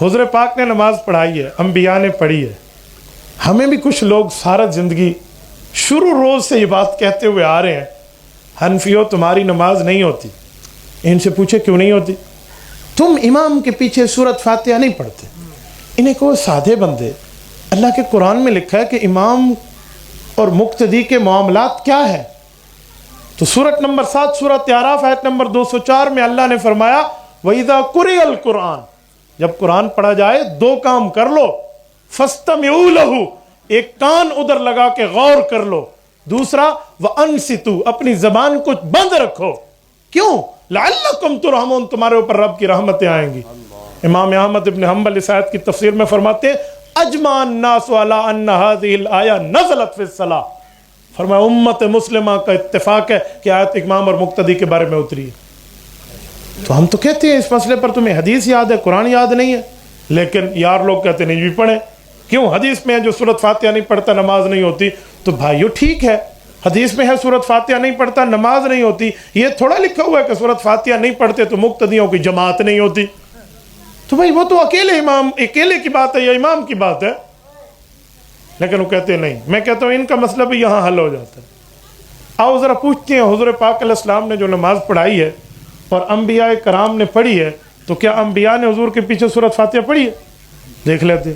حضور پاک نے نماز پڑھائی ہے، انبیاء نے پڑھی ہے، ہمیں بھی کچھ لوگ سارا زندگی شروع روز سے یہ بات کہتے ہوئے آ رہے ہیں، حنفیوں تمہاری نماز نہیں ہوتی۔ ان سے پوچھے کیوں نہیں ہوتی؟ تم امام کے پیچھے سورۃ فاتحہ نہیں پڑھتے۔ انہیں کہو سادھے بندے، اللہ کے قرآن میں لکھا ہے کہ امام اور مقتدی کے معاملات کیا ہے؟ تو سورۃ نمبر 7 سورۃ اعراف آیت نمبر 204 میں اللہ نے فرمایا وَإِذَا قُرِئَ الْقُرْآنُ، جب قرآن پڑھا جائے دو کام کر لو، فَاسْتَمِعُوا لَهُ، ایک کان ادھر لگا کے غور کر لو، دوسرا وَأَنصِتُوا، اپنی زبان کو بند رکھو۔ کیوں؟ لعلکم ترحمون، تمہارے اوپر رب کی رحمتیں آئیں گی۔ امام احمد ابن حنبل اس آیت کی تفسیر میں فرماتے ہیں اجمع الناس علی ان هذه الآیہ نزلت فی الصلاۃ، فرمایا امت مسلمہ کا اتفاق ہے کہ آیت امام اور مقتدی کے بارے میں اتری ہے۔ تو ہم تو کہتے ہیں اس مسئلے پر تمہیں حدیث یاد ہے، قرآن یاد نہیں ہے، لیکن یار لوگ کہتے نہیں بھی پڑھیں، کیوں؟ حدیث میں ہے جو سورۃ فاتحہ نہیں پڑھتا نماز نہیں ہوتی۔ تو بھائیو ٹھیک ہے، حدیث میں ہے سورۃ فاتحہ نہیں پڑھتا نماز نہیں ہوتی، یہ تھوڑا لکھا ہوا ہے کہ سورۃ فاتحہ نہیں پڑھتے تو مقتدیوں کی جماعت نہیں ہوتی۔ تو بھائی وہ تو اکیلے کی بات ہے یا امام کی بات ہے، لیکن وہ کہتے ہیں نہیں۔ میں کہتا ہوں ان کا مسئلہ بھی یہاں حل ہو جاتا ہے۔ آؤ ذرا پوچھتے ہیں، حضور پاک علیہ السلام نے جو نماز پڑھائی ہے اور انبیاء کرام نے پڑھی ہے، تو کیا انبیاء نے حضور کے پیچھے سورۃ فاتحہ پڑھی ہے؟ دیکھ لیتے۔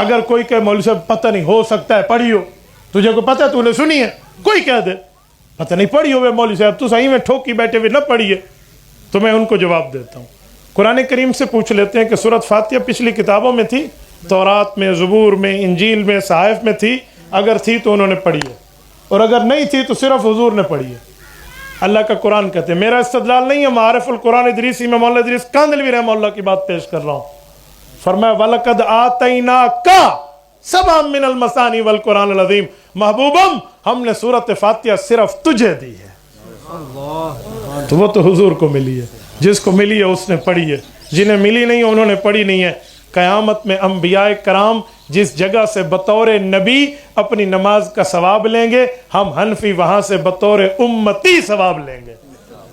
اگر کوئی کہے مولوی صاحب پتہ نہیں، ہو سکتا ہے پڑھی ہو، تجھے کو پتہ ہے، تو نے سنی ہے؟ کوئی کہہ دے پتہ نہیں پڑھی ہوئے مولوی صاحب، تو صحیح میں ٹھوکی بیٹھے ہوئے نہ پڑھی ہے، تو میں ان کو جواب دیتا ہوں۔ قرآن کریم سے پوچھ لیتے ہیں کہ سورۃ فاتحہ پچھلی کتابوں میں تھی، تورات میں، زبور میں، انجیل میں، صحائف میں تھی؟ اگر تھی تو انہوں نے پڑھی ہے، اور اگر نہیں تھی تو صرف حضور نے پڑھی ہے۔ اللہ کا قرآن کہتے ہیں، میرا استدلال نہیں ہے، معارف القرآن ادریسی میں مولانا ادریس کاندھلوی رحمہ اللہ کی بات پیش کر رہا ہوں۔ فرمایا وَلَقَدْ آتَيْنَاكَ سَبْعًا مِّنَ الْمَثَانِي وَالْقُرْآنِ الْعَظِيمِ، محبوبم ہم نے سورۃ فاتحہ صرف تجھے دی ہے۔ تو وہ تو حضور کو ملی ہے، جس کو ملی ہے اس نے پڑھی ہے، جنہیں ملی نہیں انہوں نے پڑھی نہیں ہے۔ قیامت میں انبیاء کرام جس جگہ سے بطور نبی اپنی نماز کا ثواب لیں گے، ہم حنفی وہاں سے بطور امتی ثواب لیں گے۔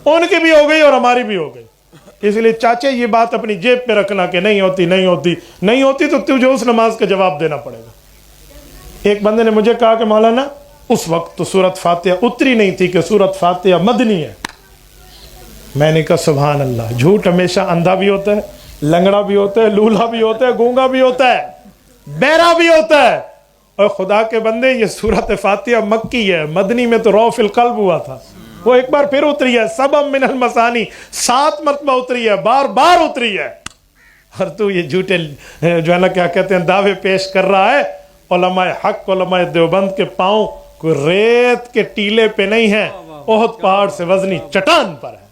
ان کی بھی ہو گئی اور ہماری بھی ہو گئی۔ اس لیے چاچے یہ بات اپنی جیب پہ رکھنا کہ نہیں ہوتی نہیں ہوتی نہیں ہوتی، تو تجھے اس نماز کا جواب دینا پڑے گا۔ ایک بندے نے مجھے کہا کہ مولانا اس وقت تو سورۃ فاتحہ اتری نہیں تھی کہ سورۃ فاتحہ مدنی ہے۔ میں نے کہا سبحان اللہ، جھوٹ ہمیشہ اندھا بھی ہوتا ہے، لنگڑا بھی ہوتا ہے، لولا بھی ہوتا ہے، گونگا بھی ہوتا ہے، بہرا بھی ہوتا ہے۔ اور خدا کے بندے یہ سورۃ فاتحہ مکی ہے، مدنی میں تو روح فی القلب ہوا تھا، وہ ایک بار پھر اتری ہے، سبع من المثانی، 7 مرتبہ اتری ہے، بار بار اتری ہے۔ اور تو یہ جھوٹے جو ہے نا کیا کہتے ہیں دعوے پیش کر رہا ہے۔ علماء حق، علماء دیوبند کے پاؤں کوئی ریت کے ٹیلے پہ نہیں ہے، احد پہاڑ سے وزنی چٹان پر ہے۔